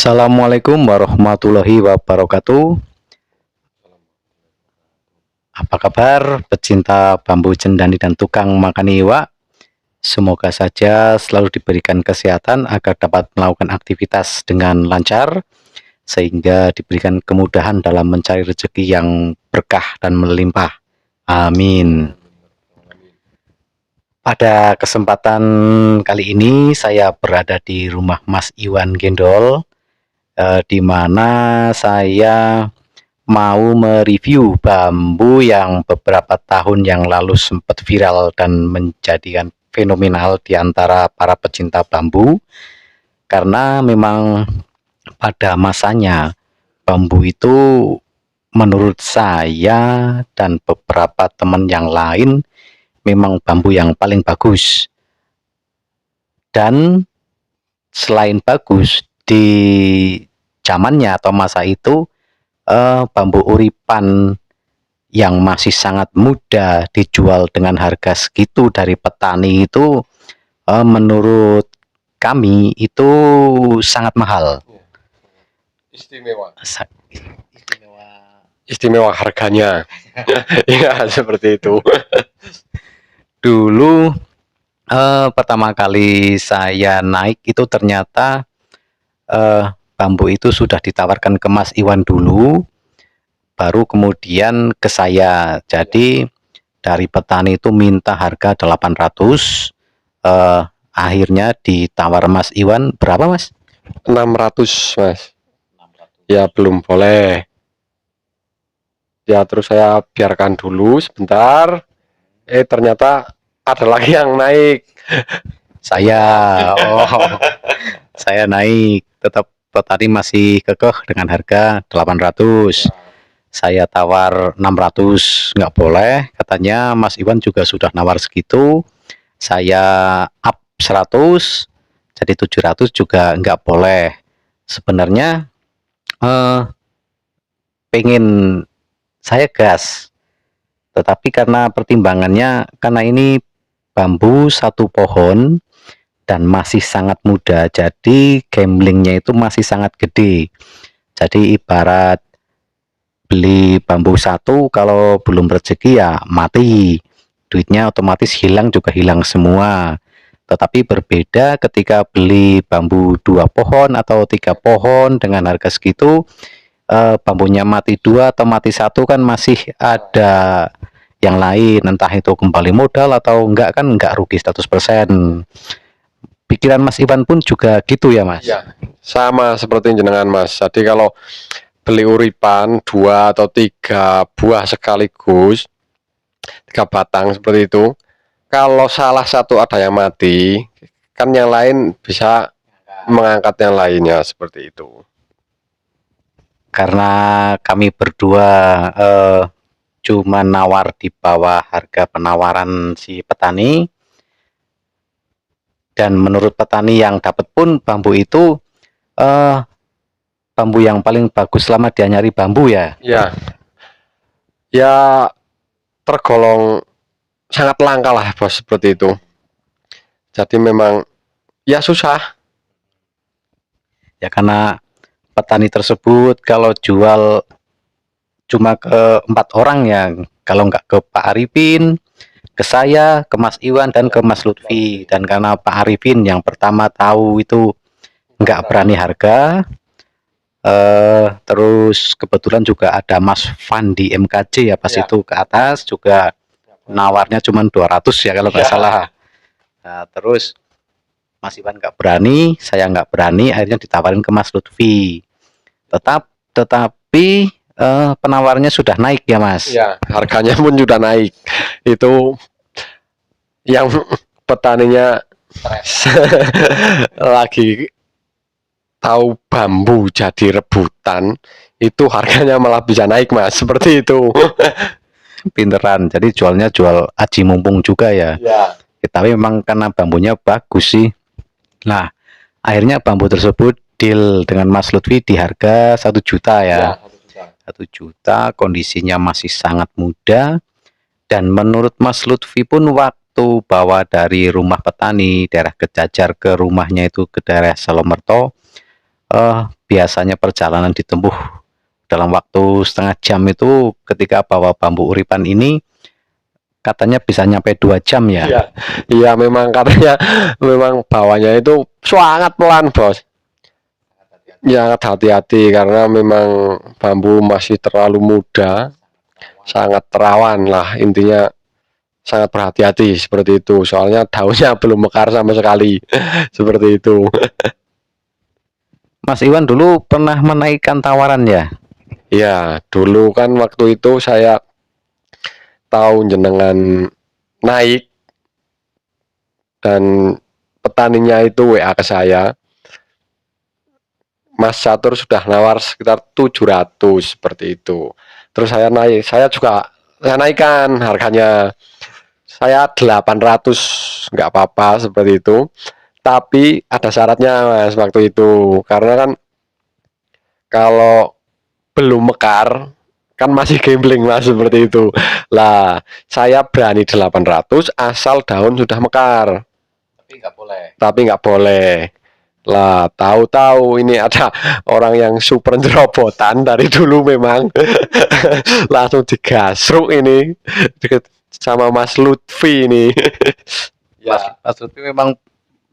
Assalamualaikum warahmatullahi wabarakatuh. Apa kabar pecinta bambu cendani dan tukang makan iwak? Semoga saja selalu diberikan kesehatan agar dapat melakukan aktivitas dengan lancar, sehingga diberikan kemudahan dalam mencari rezeki yang berkah dan melimpah. Amin. Pada kesempatan kali ini saya berada di rumah Mas Iwan Gendol, di mana saya mau mereview bambu yang beberapa tahun yang lalu sempat viral dan menjadikan fenomenal di antara para pecinta bambu, karena memang pada masanya bambu itu menurut saya dan beberapa teman yang lain memang bambu yang paling bagus. Dan selain bagus, di zamannya atau masa itu bambu uripan yang masih sangat muda dijual dengan harga segitu dari petani itu menurut kami itu sangat mahal. Istimewa harganya. Ya seperti itu. Dulu pertama kali saya naik itu ternyata bambu itu sudah ditawarkan ke Mas Iwan dulu, baru kemudian ke saya. Jadi dari petani itu minta harga 800, akhirnya ditawar Mas Iwan berapa, Mas? 600, Mas. Ya belum boleh. Ya terus saya biarkan dulu sebentar. Ternyata ada lagi yang naik. Saya naik, tetap petani masih kekeh dengan harga 800. Saya tawar 600, nggak boleh, katanya Mas Iwan juga sudah nawar segitu. Saya up 100, jadi 700 juga nggak boleh. Sebenarnya pengen saya gas, tetapi karena pertimbangannya, karena ini bambu satu pohon dan masih sangat muda, jadi gamblingnya itu masih sangat gede. Jadi ibarat beli bambu satu, kalau belum rezeki ya mati, duitnya otomatis hilang, juga hilang semua. Tetapi berbeda ketika beli bambu 2 pohon atau 3 pohon dengan harga segitu, bambunya mati 2 atau mati 1 kan masih ada yang lain, entah itu kembali modal atau enggak, kan enggak rugi 100%. Pikiran Mas Iwan pun juga gitu ya, Mas? Ya, sama seperti jenengan, Mas. Jadi kalau beli uripan 2 atau 3 buah sekaligus, 3 batang seperti itu, kalau salah satu ada yang mati, kan yang lain bisa mengangkat yang lainnya, seperti itu. Karena kami berdua cuma nawar di bawah harga penawaran si petani, dan menurut petani yang dapat pun bambu itu bambu yang paling bagus selama dia nyari bambu ya. Ya tergolong sangat langka lah, Bos, seperti itu. Jadi memang ya susah ya, karena petani tersebut kalau jual cuma ke 4 orang ya, kalau nggak ke Pak Arifin, ke saya, ke Mas Iwan, dan ke Mas Lutfi. Dan karena Pak Arifin yang pertama tahu itu nggak berani harga, terus kebetulan juga ada Mas Van di MKJ ya, pas itu ke atas juga nawarnya cuma 200 ya kalau nggak salah. Nah, terus Mas Iwan nggak berani, saya nggak berani, akhirnya ditawarin ke Mas Lutfi. Tetapi penawarnya sudah naik ya, Mas? ya, harganya pun sudah naik. Itu yang petaninya lagi tahu bambu jadi rebutan, itu harganya malah bisa naik, Mas, seperti itu. Pinteran, jadi jualnya jual aji mumpung juga ya. Tapi memang karena bambunya bagus sih. Nah, akhirnya bambu tersebut deal dengan Mas Lutfi di harga 1 juta ya. 1 juta, kondisinya masih sangat muda. Dan menurut Mas Lutfi pun waktu bawa dari rumah petani daerah Kejajar ke rumahnya itu ke daerah Salomerto, biasanya perjalanan ditempuh dalam waktu setengah jam itu ketika bawa bambu uripan ini katanya bisa nyampe 2 jam ya. Iya, iya memang katanya memang bawahnya itu sangat pelan bos. Ya hati-hati karena memang bambu masih terlalu muda, sangat rawan lah intinya, sangat berhati-hati seperti itu. Soalnya daunnya belum mekar sama sekali, seperti itu. Mas Iwan dulu pernah menaikkan tawaran ya? Ya dulu kan waktu itu saya tahu jenengan naik dan petaninya itu WA ke saya, Mas Catur sudah nawar sekitar 700 seperti itu. Terus saya naikkan harganya. Saya 800 nggak apa-apa seperti itu. Tapi ada syaratnya Mas waktu itu. Karena kan kalau belum mekar kan masih gambling Mas seperti itu. Lah, saya berani 800 asal daun sudah mekar. Tapi nggak boleh. Lah, tahu-tahu ini ada orang yang super jerobotan dari dulu memang langsung digasruk ini sama Mas Lutfi ini. Mas Lutfi memang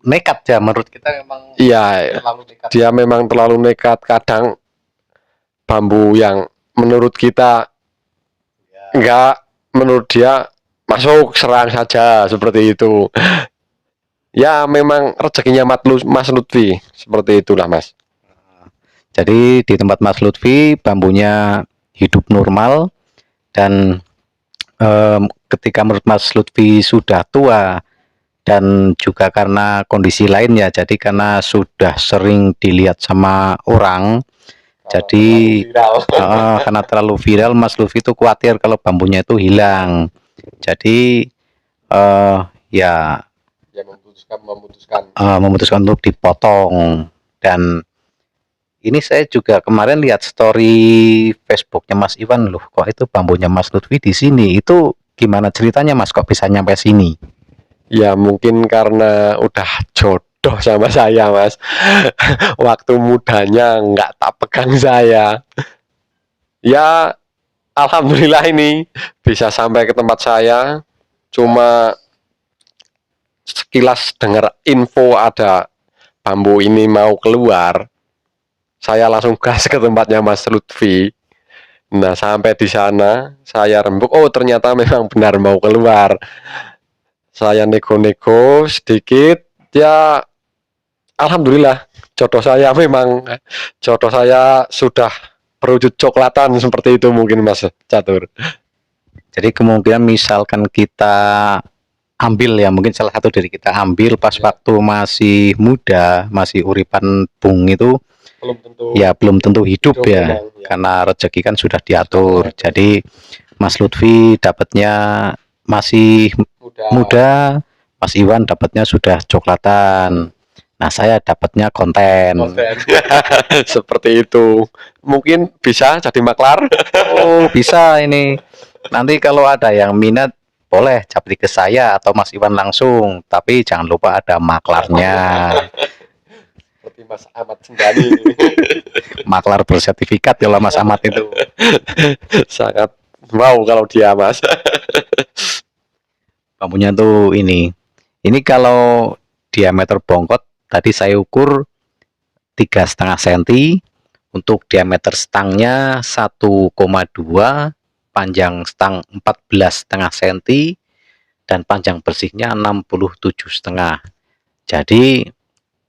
nekat ya, menurut kita memang Iya, terlalu nekat. dia memang terlalu nekat. Kadang bambu yang menurut kita enggak, menurut dia masuk serang saja seperti itu. Ya memang rezekinya Mas Lutfi seperti itulah Mas. Jadi di tempat Mas Lutfi bambunya hidup normal dan ketika menurut Mas Lutfi sudah tua dan juga karena kondisi lainnya, jadi karena sudah sering dilihat sama orang, jadi karena terlalu viral Mas Lutfi itu khawatir kalau bambunya itu hilang. Jadi ya memutuskan untuk dipotong. Dan ini saya juga kemarin lihat story Facebooknya Mas Iwan loh, kok itu bambunya Mas Lutfi di sini. Itu gimana ceritanya Mas, kok bisa nyampe sini? Ya mungkin karena udah jodoh sama saya Mas. Waktu mudanya nggak tak pegang saya. Ya alhamdulillah ini bisa sampai ke tempat saya. Cuma sekilas dengar info ada bambu ini mau keluar, saya langsung gas ke tempatnya Mas Lutfi. Nah sampai di sana saya rembuk, oh ternyata memang benar mau keluar. Saya nego-nego sedikit, ya alhamdulillah jodoh saya memang, jodoh saya sudah berwujud coklatan seperti itu mungkin Mas Catur. Jadi kemungkinan misalkan kita ambil ya, mungkin salah satu dari kita ambil pas waktu masih muda, masih uripan bung itu Belum tentu. ya belum tentu hidup ya, memang, ya. karena rezeki kan sudah diatur. Jadi Mas Lutfi dapatnya masih muda, Mas Iwan dapatnya sudah coklatan. Nah, saya dapatnya konten. Seperti itu. Mungkin bisa jadi maklar. Oh, bisa ini. Nanti kalau ada yang minat boleh japri ke saya atau Mas Iwan langsung, tapi jangan lupa ada maklarnya. Seperti Mas Ahmad Sendani. Maklar bersertifikat ya Mas Ahmad itu. Sangat mau kalau dia Mas. Bambunya tuh ini kalau diameter bongkot tadi saya ukur 3,5 cm, untuk diameter stangnya 1,2, panjang stang 14,5 cm, dan panjang bersihnya 67,5. Jadi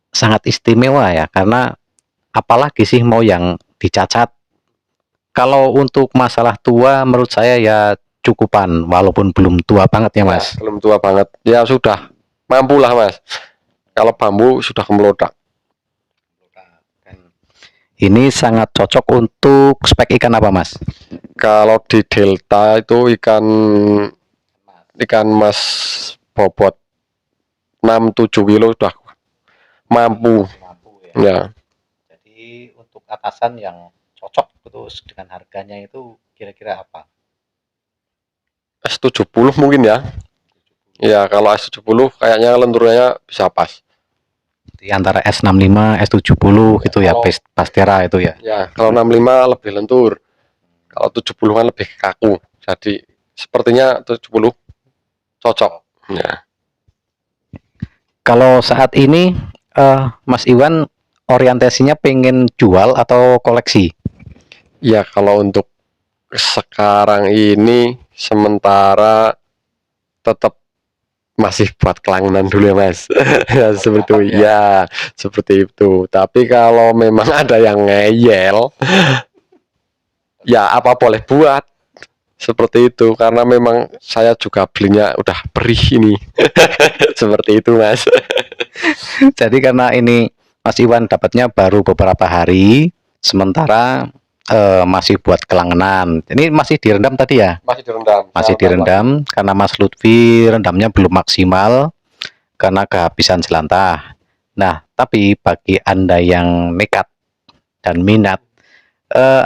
sangat istimewa ya, karena apalagi sih mau yang dicacat. Kalau untuk masalah tua menurut saya ya cukupan, walaupun belum tua banget ya Mas. Belum tua banget. Ya sudah, mampulah Mas. Kalau bambu sudah kemelodak. Ini sangat cocok untuk spek ikan apa Mas? Kalau di Delta itu ikan mas bobot 6-7 kilo sudah mampu. Ya. Jadi untuk atasan yang cocok terus dengan harganya itu kira-kira apa? S70 mungkin ya. Ya kalau S70 kayaknya lenturnya bisa pas. Berarti antara S65, S70 gitu ya, Kalau Pastera itu ya. ya kalau 65 lebih lentur, kalau 70-an lebih kaku. Jadi sepertinya 70 cocok. Ya. Kalau saat ini Mas Iwan orientasinya pengen jual atau koleksi? Ya kalau untuk sekarang ini sementara tetap masih buat kelangenan dulu ya Mas. Ya, seperti itu ya, seperti itu. Tapi kalau memang ada yang ngeyel, ya apa boleh buat seperti itu karena memang saya juga belinya udah perih ini. Seperti itu Mas. Jadi karena ini Mas Iwan dapatnya baru beberapa hari, sementara masih buat kelangenan. Ini masih direndam tadi ya? Masih direndam. Masih direndam karena Mas Lutfi rendamnya belum maksimal karena kehabisan jelantah. Nah, tapi bagi Anda yang nekat dan minat,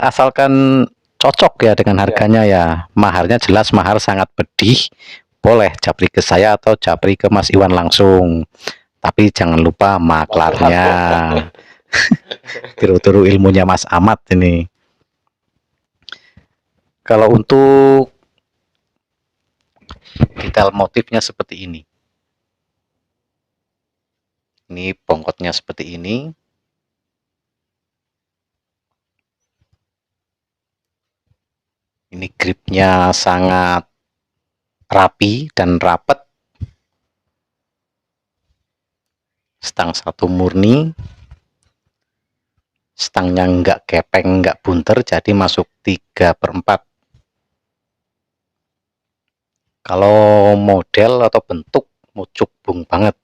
asalkan cocok ya dengan harganya ya, maharnya jelas mahar sangat pedih, boleh japri ke saya atau japri ke Mas Iwan langsung. Tapi jangan lupa maklarnya. Tiru-tiru ilmunya Mas Ahmad ini. Kalau untuk detail motifnya seperti ini. Ini bongkotnya seperti ini. Ini gripnya sangat rapi dan rapat. Stang satu murni. Stangnya nggak kepeng, nggak bunter, jadi masuk 3/4. Kalau model atau bentuk mucuk bung banget.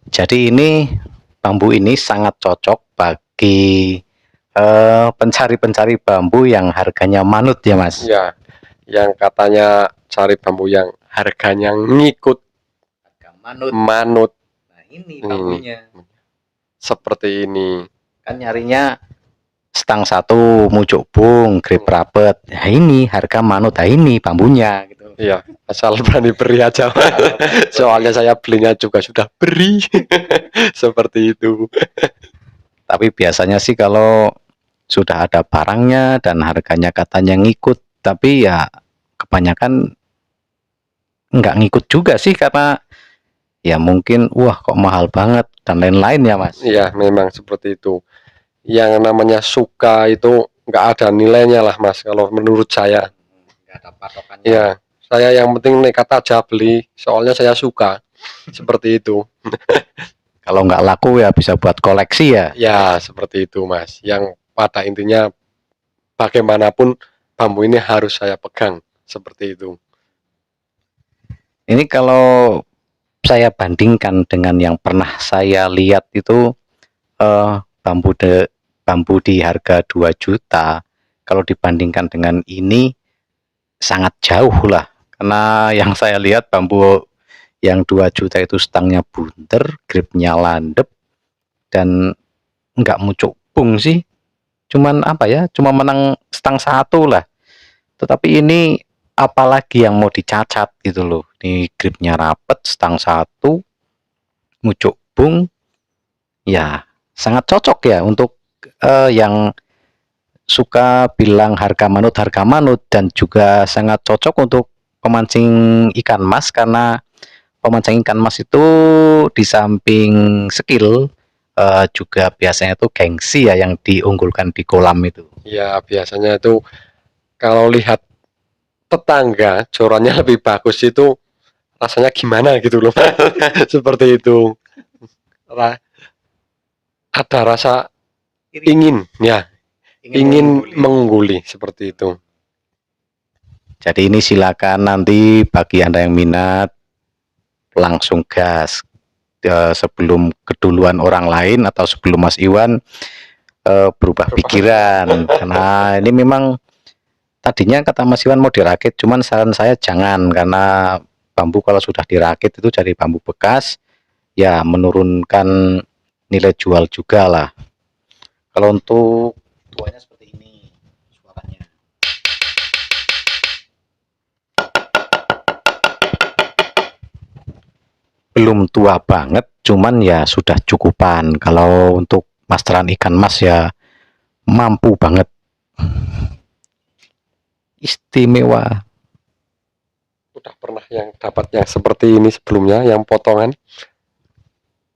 Jadi ini bambu ini sangat cocok bagi pencari-pencari bambu yang harganya manut ya Mas. Ya, yang katanya cari bambu yang harganya ngikut Manut. manut. Nah ini bambunya. Seperti ini. Kan nyarinya stang satu mucuk bung, grip rapet. Nah ini harga manut, nah ini bambunya gitu. Iya, asal berani beri aja. Soalnya saya belinya juga sudah beri. Seperti itu. Tapi biasanya sih kalau sudah ada barangnya dan harganya katanya ngikut, tapi ya kebanyakan nggak ngikut juga sih karena ya mungkin wah kok mahal banget dan lain-lain ya Mas. Iya, memang seperti itu. Yang namanya suka itu nggak ada nilainya lah Mas, kalau menurut saya. Nggak ada patokannya. Ya, saya yang penting nekat aja beli, soalnya saya suka. Seperti itu. Kalau nggak laku ya bisa buat koleksi ya. Ya, seperti itu Mas. Yang pada intinya bagaimanapun bambu ini harus saya pegang. Seperti itu. Ini kalau saya bandingkan dengan yang pernah saya lihat itu bambu di harga 2 juta, kalau dibandingkan dengan ini sangat jauh lah. Karena yang saya lihat bambu yang 2 juta itu stangnya bunter, gripnya landep, dan nggak mucuk bung sih. Cuman apa ya, cuma menang stang satu lah. Tetapi ini apalagi yang mau dicacat gitu loh. Ini gripnya rapet, stang satu, mucuk bung, ya sangat cocok ya untuk yang suka bilang harga manut dan juga sangat cocok untuk pemancing ikan mas karena pemancing ikan mas itu di samping skill juga biasanya tuh gengsi ya yang diunggulkan di kolam itu. Ya, biasanya itu kalau lihat tetangga jorannya lebih bagus itu rasanya gimana gitu loh. Seperti itu. Ada rasa ingin, ya, ingin mengungguli seperti itu. Jadi ini silakan nanti bagi Anda yang minat langsung gas sebelum keduluan orang lain atau sebelum Mas Iwan berubah pikiran karena ini memang tadinya kata Mas Iwan mau dirakit, cuman saran saya jangan karena bambu kalau sudah dirakit itu jadi bambu bekas ya menurunkan nilai jual juga lah. Kalau untuk tuanya seperti ini suaranya. belum tua banget, cuman ya sudah cukupan. Kalau untuk masteran ikan mas ya mampu banget, istimewa. Udah pernah yang dapat yang seperti ini sebelumnya, yang potongan?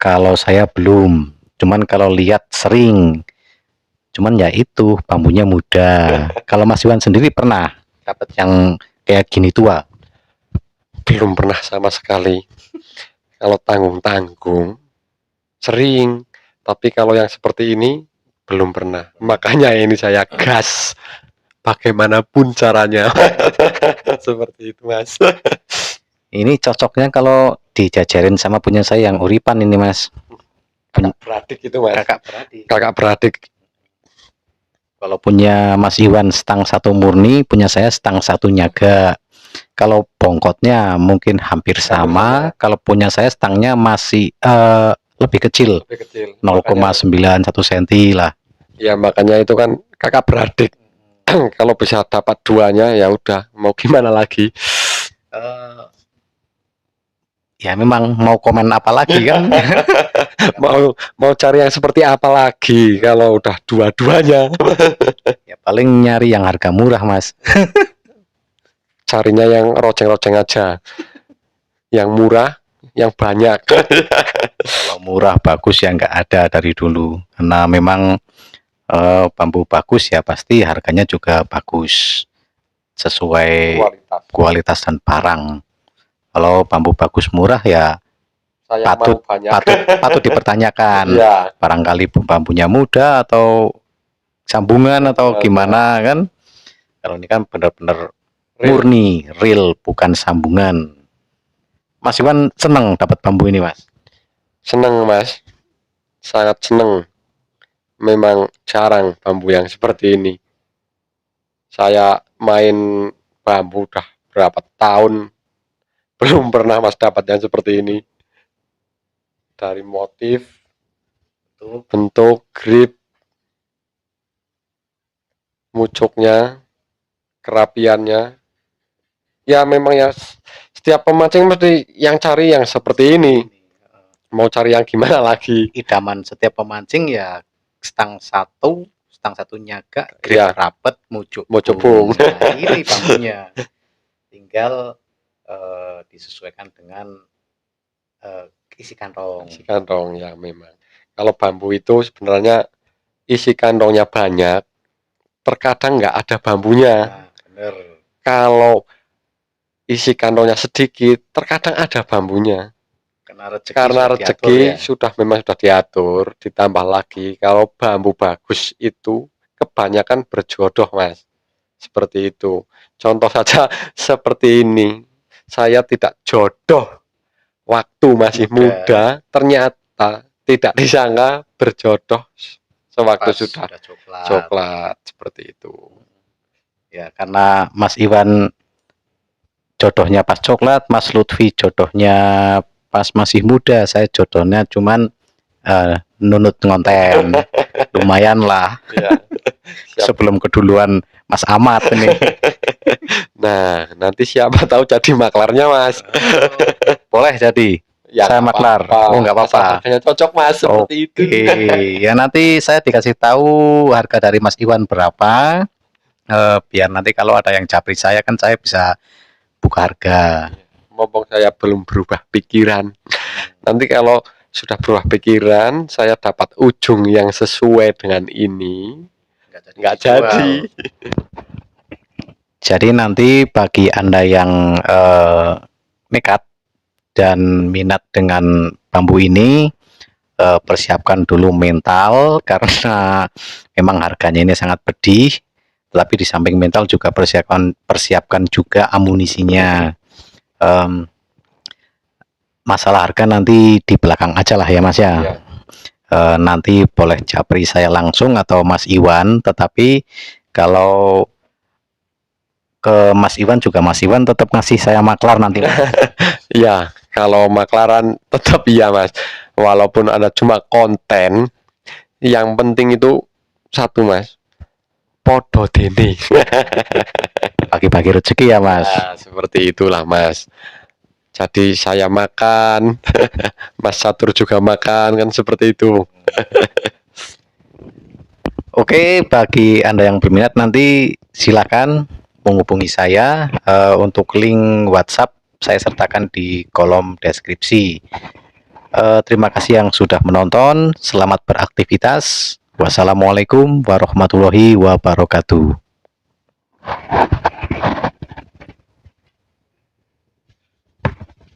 Kalau saya belum, cuman kalau lihat sering. Cuman ya itu bambunya muda. Kalau Mas Iwan sendiri pernah dapat yang kayak gini tua? Belum pernah sama sekali. Kalau tanggung-tanggung sering, tapi kalau yang seperti ini belum pernah. Makanya ini saya gas bagaimanapun caranya. Seperti itu Mas. Ini cocoknya kalau dijajarin sama punya saya yang uripan ini Mas. Kakak beradik itu Mas. Kakak beradik. Kakak beradik. Kalau punya Mas Iwan stang 1 murni, punya saya stang 1 nyaga. Kalau bongkotnya mungkin hampir sama. Kalau punya saya stangnya masih lebih kecil, Lebih kecil. 0,91 cm lah. Ya makanya itu kan kakak beradik. Kalau bisa dapat duanya ya udah, mau gimana lagi. Ya memang mau komen apa lagi kan. mau cari yang seperti apa lagi kalau udah dua-duanya. Ya paling nyari yang harga murah Mas. Carinya yang roceng-roceng aja, yang murah, yang banyak. Kalau murah bagus ya nggak ada dari dulu, karena memang bambu bagus ya pasti harganya juga bagus sesuai kualitas dan barang. Kalau bambu bagus murah ya Saya patut mau banyak. patut dipertanyakan. Ya, Barangkali bambunya muda atau sambungan atau gimana kan. Kalau ini kan benar-benar murni, real, bukan sambungan. Mas Iwan seneng dapat bambu ini Mas? seneng Mas, sangat seneng. Memang jarang bambu yang seperti ini. Saya main bambu udah berapa tahun, belum pernah Mas dapat yang seperti ini. Dari motif, bentuk, grip, mucuknya, kerapiannya. Ya memang ya setiap pemancing mesti yang cari yang seperti ini. Mau cari yang gimana lagi? Idaman setiap pemancing ya stang 1 nyaga, grip Ya, rapet, mucuk bung. Nah, ini bambunya. Tinggal disesuaikan dengan isi kantong. Isi kantong ya memang. Kalau bambu itu sebenarnya isi kantongnya banyak, terkadang nggak ada bambunya. Nah, bener. Kalau isi kantongnya sedikit, terkadang ada bambunya. Karena rezeki memang sudah diatur, ditambah lagi kalau bambu bagus itu kebanyakan berjodoh Mas. Seperti itu. Contoh saja seperti ini. Saya tidak jodoh waktu masih muda, ternyata tidak disangka berjodoh sewaktu sudah coklat seperti itu. Ya, karena Mas Iwan jodohnya pas coklat, Mas Lutfi jodohnya pas masih muda, saya jodohnya cuman nunut ngonten. Lumayan lah. Ya, sebelum keduluan Mas Ahmad ini. Nah, nanti siapa tahu jadi maklarnya Mas. Boleh jadi. Ya, saya maklar. Oh, nggak apa-apa. Hanya cocok Mas seperti itu. Ya nanti saya dikasih tahu harga dari Mas Iwan berapa. Biar nanti kalau ada yang japri saya kan saya bisa buka harga. Mumpung saya belum berubah pikiran. Nanti kalau sudah berubah pikiran, saya dapat ujung yang sesuai dengan ini. Nggak jadi. Jadi nanti bagi Anda yang nekat dan minat dengan bambu ini, persiapkan dulu mental karena memang harganya ini sangat pedih. Tapi di samping mental juga persiapkan juga amunisinya. Masalah harga nanti di belakang aja lah ya Mas ya. Ya. Nanti boleh japri saya langsung atau Mas Iwan, tetapi kalau ke Mas Iwan juga Mas Iwan tetap ngasih saya maklar nanti Mas. Ya, kalau maklaran tetap iya Mas. Walaupun ada cuma konten, yang penting itu satu Mas, podo dene. Bagi-bagi rezeki ya Mas. Ya, seperti itulah Mas. Jadi saya makan, Mas Catur juga makan, kan seperti itu. Oke, bagi Anda yang berminat nanti silakan menghubungi saya. Untuk link WhatsApp saya sertakan di kolom deskripsi. Terima kasih yang sudah menonton. Selamat beraktivitas. Wassalamualaikum warahmatullahi wabarakatuh.